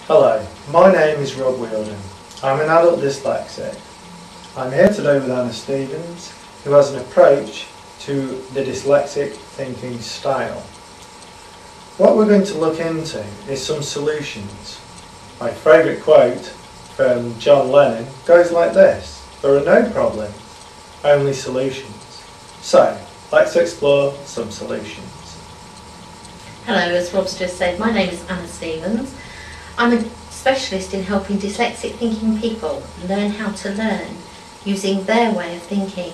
Hello, my name is Rob Wheeldon. I'm an adult dyslexic. I'm here today with Anna Stevens, who has an approach to the dyslexic thinking style. What we're going to look into is some solutions. My favourite quote from John Lennon goes like this: "There are no problems, only solutions." So, let's explore some solutions. Hello, as Rob's just said, my name is Anna Stevens. I'm a specialist in helping dyslexic thinking people learn how to learn using their way of thinking.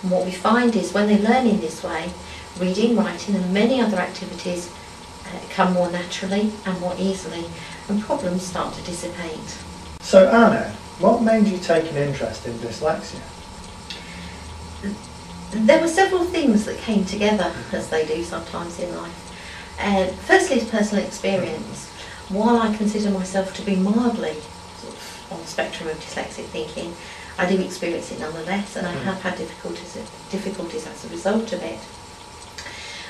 And what we find is when they learn in this way, reading, writing and many other activities come more naturally and more easily, and problems start to dissipate. So Anna, what made you take an interest in dyslexia? There were several things that came together, as they do sometimes in life. Firstly, it's personal experience. While I consider myself to be mildly on the spectrum of dyslexic thinking, I do experience it nonetheless, and I have had difficulties as a result of it.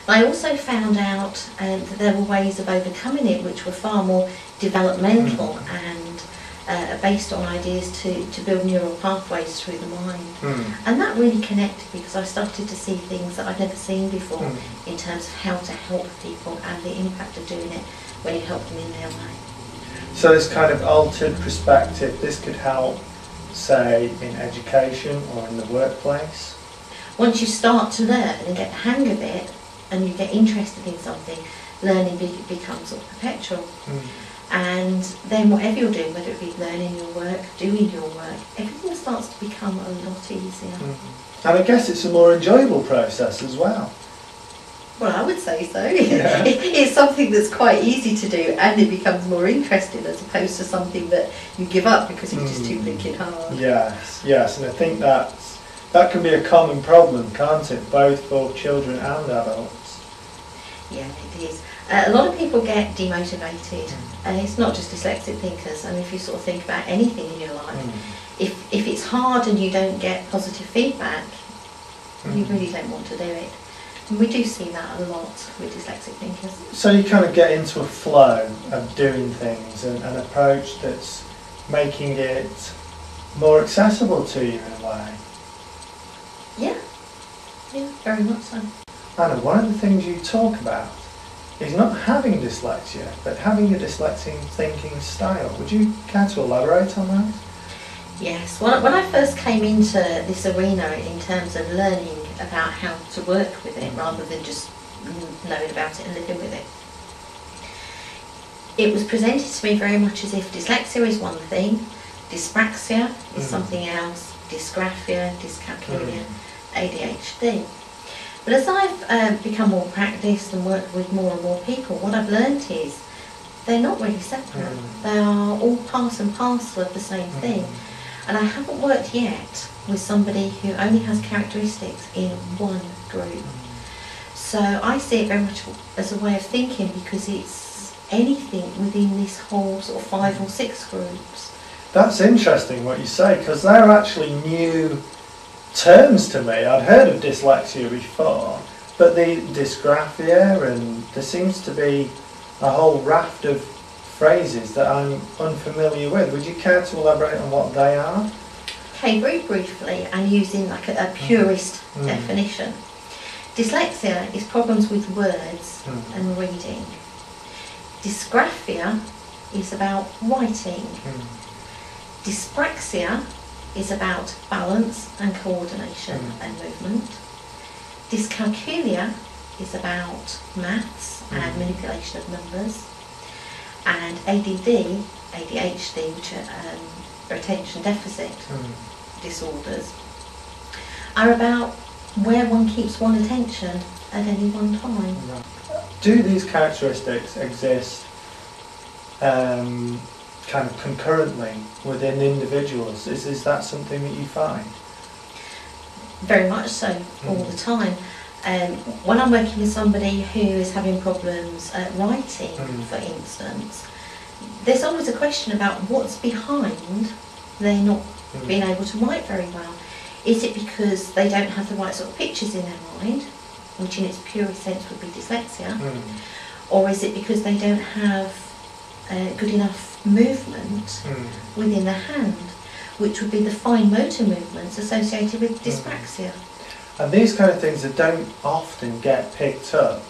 I also found out that there were ways of overcoming it which were far more developmental and based on ideas to build neural pathways through the mind. And that really connected because I started to see things that I'd never seen before in terms of how to help people and the impact of doing it when you help them in their way. So this kind of altered perspective, this could help, say, in education or in the workplace? Once you start to learn and get the hang of it and you get interested in something, learning becomes sort of perpetual. And then whatever you're doing, whether it be learning your work, doing your work, everything starts to become a lot easier. And I guess it's a more enjoyable process as well. Well, I would say so. Yeah. It's something that's quite easy to do, and it becomes more interesting as opposed to something that you give up because it's just too thinking hard. Yes, yes, and I think that can be a common problem, can't it, both for children and adults? Yeah, it is. A lot of people get demotivated, and it's not just dyslexic thinkers. I mean, if you sort of think about anything in your life, if it's hard and you don't get positive feedback, you really don't want to do it. And we do see that a lot with dyslexic thinkers. So you kind of get into a flow of doing things, and an approach that's making it more accessible to you in a way. Yeah, very much so. Anna, one of the things you talk about is not having dyslexia, but having a dyslexic thinking style. Would you care to elaborate on that? Yes, when I first came into this arena in terms of learning about how to work with it rather than just knowing about it and living with it, it was presented to me very much as if dyslexia is one thing, dyspraxia is something else, dysgraphia, dyscalculia, ADHD. But as I've become more practiced and worked with more and more people, what I've learnt is they're not really separate. They are all part and parcel of the same thing. And I haven't worked yet with somebody who only has characteristics in one group. So I see it very much as a way of thinking because it's anything within this whole sort of 5 or 6 groups. That's interesting what you say, because they're actually new terms to me. I'd heard of dyslexia before, but the dysgraphia, and there seems to be a whole raft of phrases that I'm unfamiliar with. Would you care to elaborate on what they are? Okay, very briefly, and using like a purist definition. Dyslexia is problems with words and reading. Dysgraphia is about writing. Dyspraxia is about balance and coordination and movement. Dyscalculia is about maths and manipulation of numbers. And ADD, ADHD, which are attention deficit disorders, are about where one keeps one attention at any one time. Do these characteristics exist kind of concurrently within individuals? Is that something that you find? Very much so, all the time. When I'm working with somebody who is having problems writing, for instance, there's always a question about what's behind their not being able to write very well. Is it because they don't have the right sort of pictures in their mind, which in its purest sense would be dyslexia, or is it because they don't have good enough movement within the hand, which would be the fine motor movements associated with dyspraxia. And these kind of things that don't often get picked up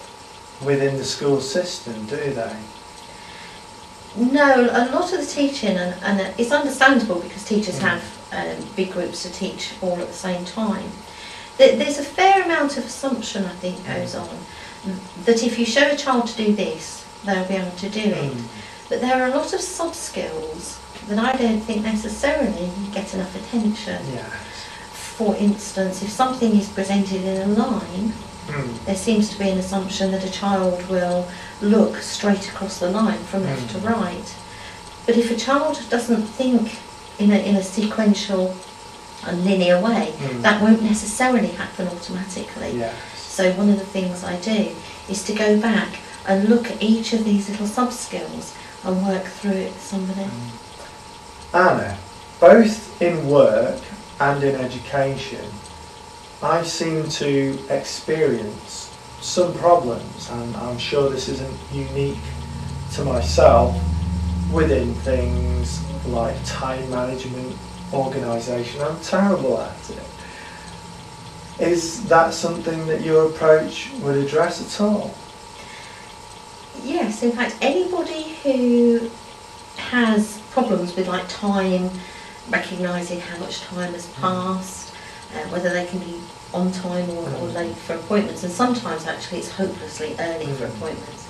within the school system, do they? No, a lot of the teaching, and it's understandable because teachers have big groups to teach all at the same time. There's a fair amount of assumption, I think, goes on, that if you show a child to do this, they'll be able to do it. But there are a lot of soft skills that I don't think necessarily get enough attention. Yes. For instance, if something is presented in a line, there seems to be an assumption that a child will look straight across the line from left to right. But if a child doesn't think in a sequential and linear way, that won't necessarily happen automatically. Yes. So one of the things I do is to go back and look at each of these little sub-skills and work through it with somebody. Anna, both in work and in education, I seem to experience some problems, and I'm sure this isn't unique to myself, within things like time management, organisation. I'm terrible at it. Is that something that your approach would address at all? Yes, in fact, anybody who has problems with like time, recognising how much time has passed, whether they can be on time or late for appointments, and sometimes actually it's hopelessly early for appointments.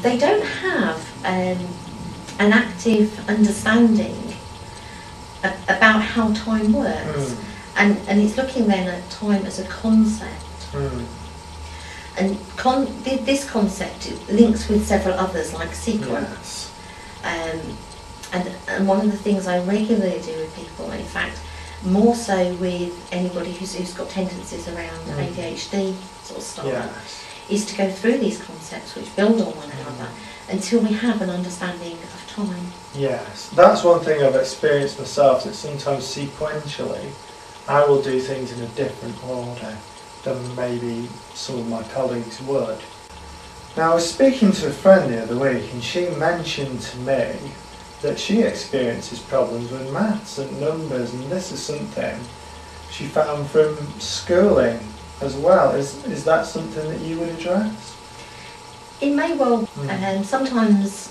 They don't have an active understanding about how time works, and it's looking then at time as a concept. And this concept links with several others like sequence. And one of the things I regularly do with people, in fact more so with anybody who's got tendencies around ADHD sort of style, is to go through these concepts which build on one another until we have an understanding of time. Yes, that's one thing I've experienced myself, that sometimes sequentially I will do things in a different order than maybe some of my colleagues would. Now, I was speaking to a friend the other week, and she mentioned to me that she experiences problems with maths and numbers, and this is something she found from schooling as well. Is that something that you would address? It may well. Sometimes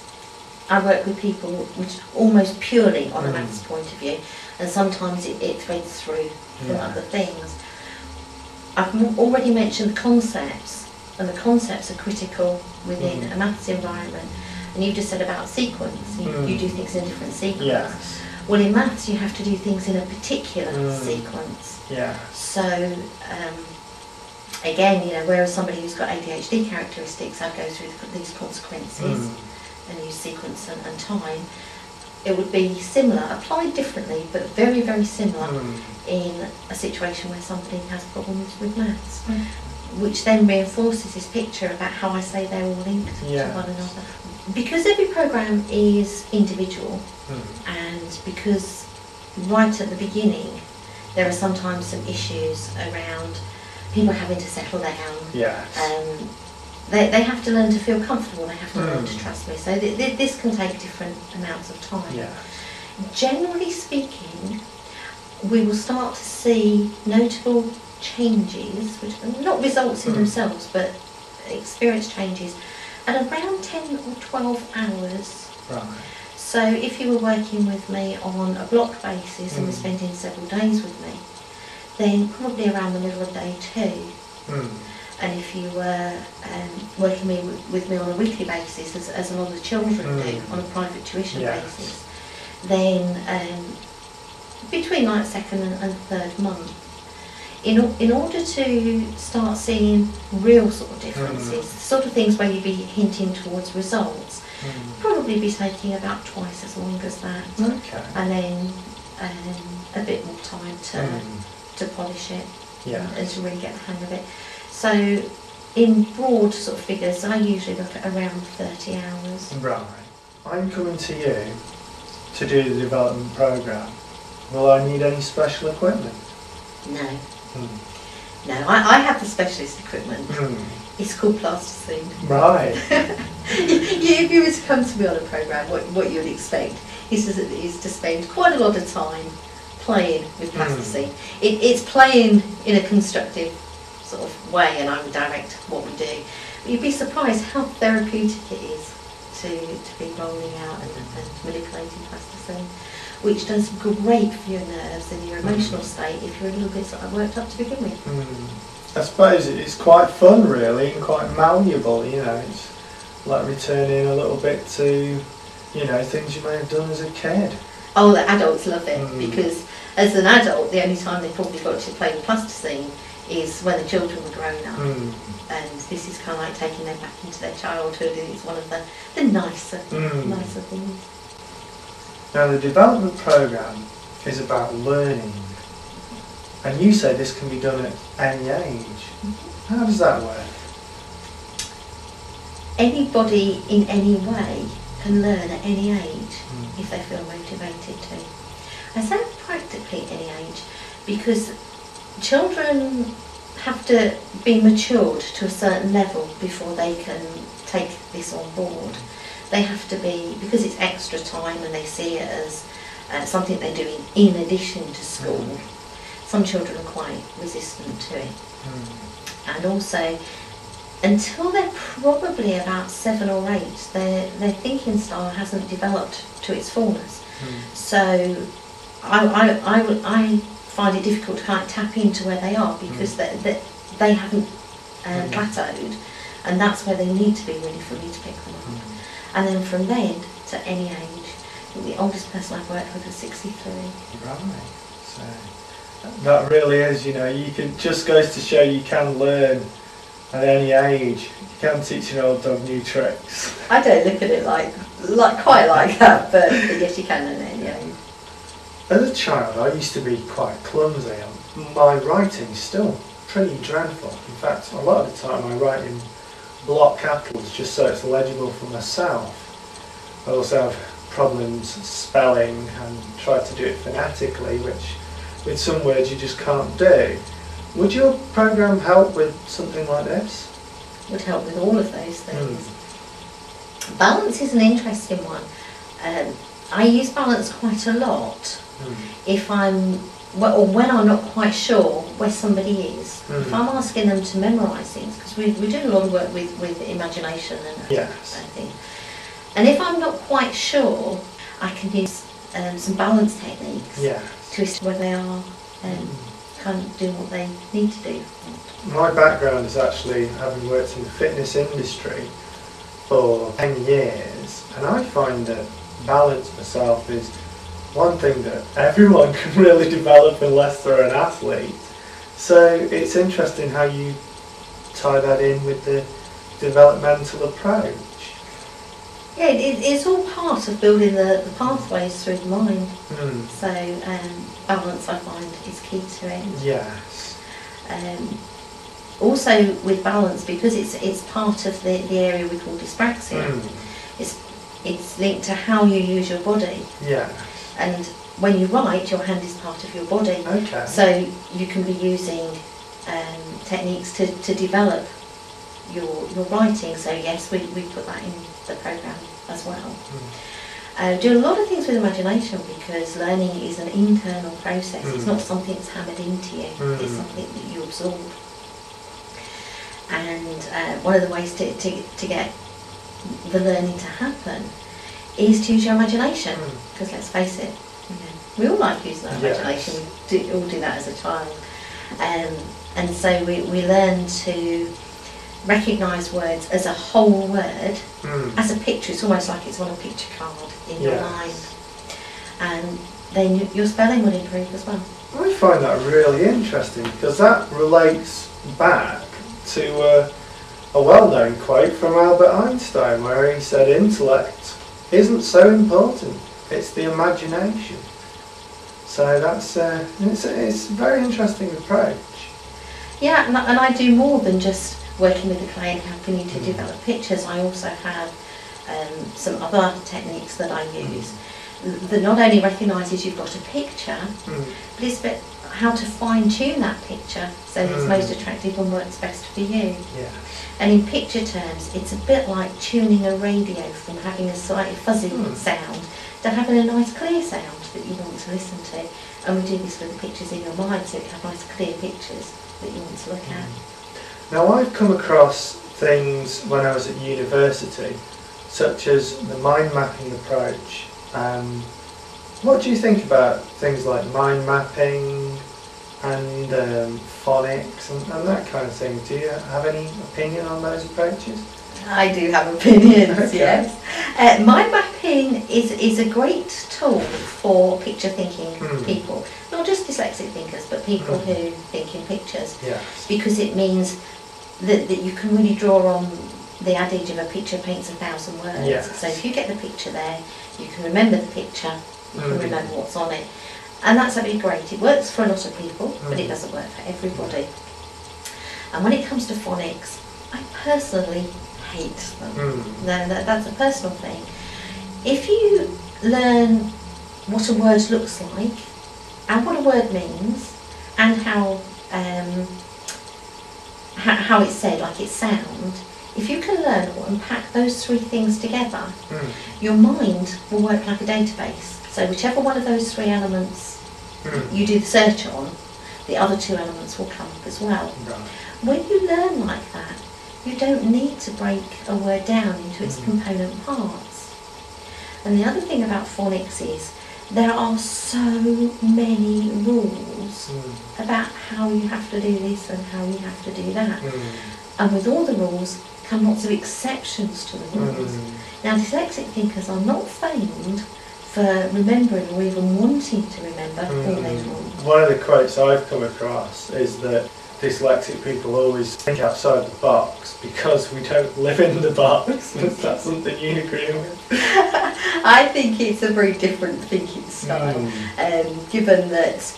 I work with people which almost purely on a maths point of view, and sometimes it threads through from other things. I've already mentioned the concepts, and the concepts are critical within a maths environment. And you just said about sequence, you do things in a different sequence. Yes. Well, in maths you have to do things in a particular sequence. Yeah. So, again, whereas somebody who's got ADHD characteristics, I'd go through these consequences and use sequence and time. It would be similar, applied differently, but very, very similar in a situation where somebody has problems with maths, which then reinforces this picture about how I say they're all linked to one another. Because every programme is individual, and because right at the beginning there are sometimes some issues around people having to settle down. They have to learn to feel comfortable, they have to learn to trust me. So this can take different amounts of time. Generally speaking, we will start to see notable changes, which are not results in themselves, but experience changes at around 10 or 12 hours. Right. So if you were working with me on a block basis and were spending several days with me, then probably around the middle of day 2. And if you were working with me on a weekly basis, as a lot of children do, on a private tuition basis, then between like second and third month, in order to start seeing real sort of differences, sort of things where you'd be hinting towards results, probably be taking about twice as long as that. And then a bit more time to polish it and to really get the hang of it. So in broad sort of figures, I usually look at around 30 hours. Right. I'm coming to you to do the development programme. Will I need any special equipment? No. No, I have the specialist equipment. It's called plasticine. Right. If you were to come to me on a programme, what you would expect is to spend quite a lot of time playing with plasticine. It's playing in a constructive sort of way, and I would direct what we do. But you'd be surprised how therapeutic it is to be rolling out and manipulating plasticine, which does great for your nerves and your emotional state if you're a little bit sort of worked up to begin with. I suppose it's quite fun really, and quite malleable, you know. It's like returning a little bit to, you know, things you may have done as a kid. Oh, the adults love it, because as an adult, the only time they probably got to play with plasticine is when the children were grown up. And this is kind of like taking them back into their childhood, and it's one of the nicer things. Now the development programme is about learning, and you say this can be done at any age. How does that work? Anybody in any way can learn at any age if they feel motivated to. I say practically any age because children have to be matured to a certain level before they can take this on board. They have to be, because it's extra time and they see it as something they do in addition to school. Some children are quite resistant to it. And also, until they're probably about 7 or 8, their thinking style hasn't developed to its fullness. So I find it difficult to kind of tap into where they are because they haven't plateaued, and that's where they need to be really for me to pick them up. And then from then to any age, the oldest person I've worked with was 63. Right. So that really is, you know, you can, just goes to show you can learn at any age. You can teach an old dog new tricks. I don't look at it like quite like that, but yes, you can learn at any age. As a child, I used to be quite clumsy. My writing's still pretty dreadful. In fact, a lot of the time I write in block capitals just so it's legible for myself. I also have problems spelling and try to do it phonetically, which with some words you just can't do. Would your programme help with something like this? Would help with all of those things. Balance is an interesting one. I use balance quite a lot if I'm, or when I'm not quite sure where somebody is. If I'm asking them to memorise things, because we do a lot of work with imagination and things. And if I'm not quite sure, I can use some balance techniques to see where they are and kind of do what they need to do. My background is actually having worked in the fitness industry for 10 years, and I find that balance myself is one thing that everyone can really develop unless they're an athlete. So it's interesting how you tie that in with the developmental approach. Yeah, it's all part of building the pathways through the mind. So balance, I find, is key to it. Yes. Also with balance, because it's part of the area we call dyspraxia, it's linked to how you use your body. Yeah. And when you write, your hand is part of your body. Okay. So you can be using techniques to develop your writing. So yes, we put that in the programme as well. Do a lot of things with imagination because learning is an internal process. It's not something that's hammered into you. It's something that you absorb. And one of the ways to get the learning to happen is to use your imagination. Because let's face it, we all like using our imagination. We all do that as a child. And so we learn to recognise words as a whole word, as a picture. It's almost like it's on a picture card in your mind. And then your spelling will improve as well. I find that really interesting because that relates back to a well-known quote from Albert Einstein where he said intellect isn't so important, it's the imagination. So that's it's a very interesting approach. Yeah, and I do more than just working with the client helping you to develop pictures. I also have some other techniques that I use that not only recognises you've got a picture, but it's about how to fine-tune that picture so it's most attractive and works best for you. Yeah. And in picture terms, it's a bit like tuning a radio from having a slightly fuzzy sound to having a nice clear sound that you want to listen to. And we do this with the pictures in your mind, so you have nice clear pictures that you want to look at. Now, I've come across things when I was at university, such as the mind mapping approach. What do you think about things like mind mapping and phonics and that kind of thing? Do you have any opinion on those approaches? I do have opinions, Okay. yes. Mind mapping is a great tool for picture thinking people, not just dyslexic thinkers, but people who think in pictures, Yes. because it means that you can really draw on the adage of a picture paints 1,000 words. Yes. So if you get the picture there, you can remember the picture, you can remember what's on it, and that's absolutely great. It works for a lot of people, but it doesn't work for everybody. And when it comes to phonics, I personally hate them. No, that's a personal thing. If you learn what a word looks like, and what a word means, and how it's said, like its sound, if you can learn or unpack those three things together, your mind will work like a database. So whichever one of those three elements you do the search on, the other two elements will come up as well. Right. When you learn like that, you don't need to break a word down into its component parts. And the other thing about phonics is there are so many rules about how you have to do this and how you have to do that. And with all the rules come lots of exceptions to the rules. Now, dyslexic thinkers are not famed for remembering or even wanting to remember all those rules. One of the quotes I've come across is that dyslexic people always think outside the box because we don't live in the box. Is that something you agree with? I think it's a very different thinking style, given that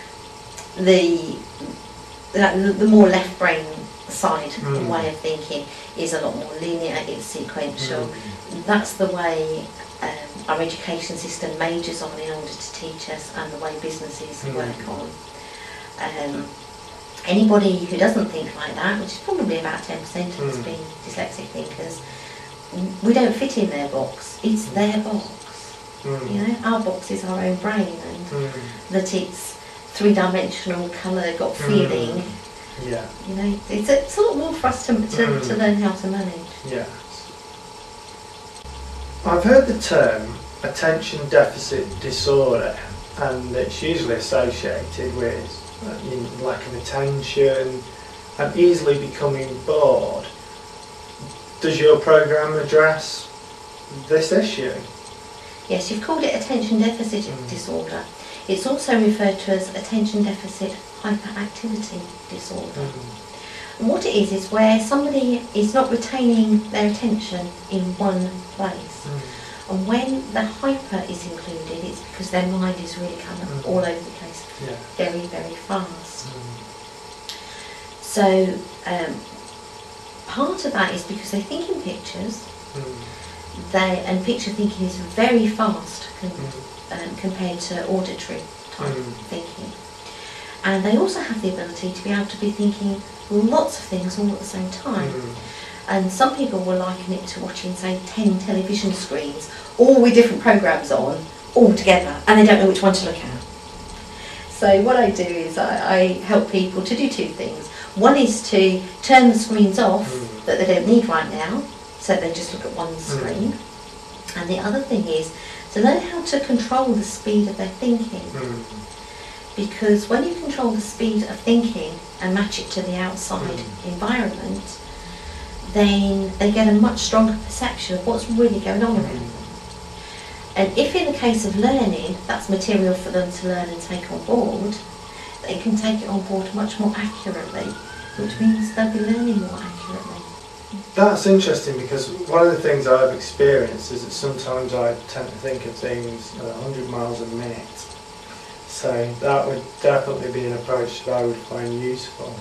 the more left brain side way of thinking is a lot more linear, it's sequential. That's the way our education system majors on in order to teach us, and the way businesses work on. Anybody who doesn't think like that, which is probably about 10% of us being dyslexic thinkers, we don't fit in their box. It's their box. You know, our box is our own brain, and that it's three-dimensional, colour, got feeling. Yeah. You know, it's a lot more for us to learn how to manage. Yes. I've heard the term attention deficit disorder, and it's usually associated with lack of attention and easily becoming bored. Does your programme address this issue? Yes, you've called it attention deficit disorder. It's also referred to as attention deficit hyperactivity disorder. And what it is where somebody is not retaining their attention in one place. And when the hyper is included, it's because their mind is really kind of all over the place, very, very fast. So part of that is because they think in pictures, and picture thinking is very fast compared to auditory type thinking. And they also have the ability to be able to be thinking lots of things all at the same time. And some people will liken it to watching, say, 10 television screens, all with different programmes on, all together, and they don't know which one to look at. So what I do is I help people to do two things. One is to turn the screens off that they don't need right now, so they just look at one screen. And the other thing is to learn how to control the speed of their thinking. Because when you control the speed of thinking and match it to the outside environment, then they get a much stronger perception of what's really going on around them. And if in the case of learning, that's material for them to learn and take on board, they can take it on board much more accurately, which means they'll be learning more accurately. That's interesting, because one of the things I've experienced is that sometimes I tend to think of things at 100 miles a minute. So that would definitely be an approach that I would find useful.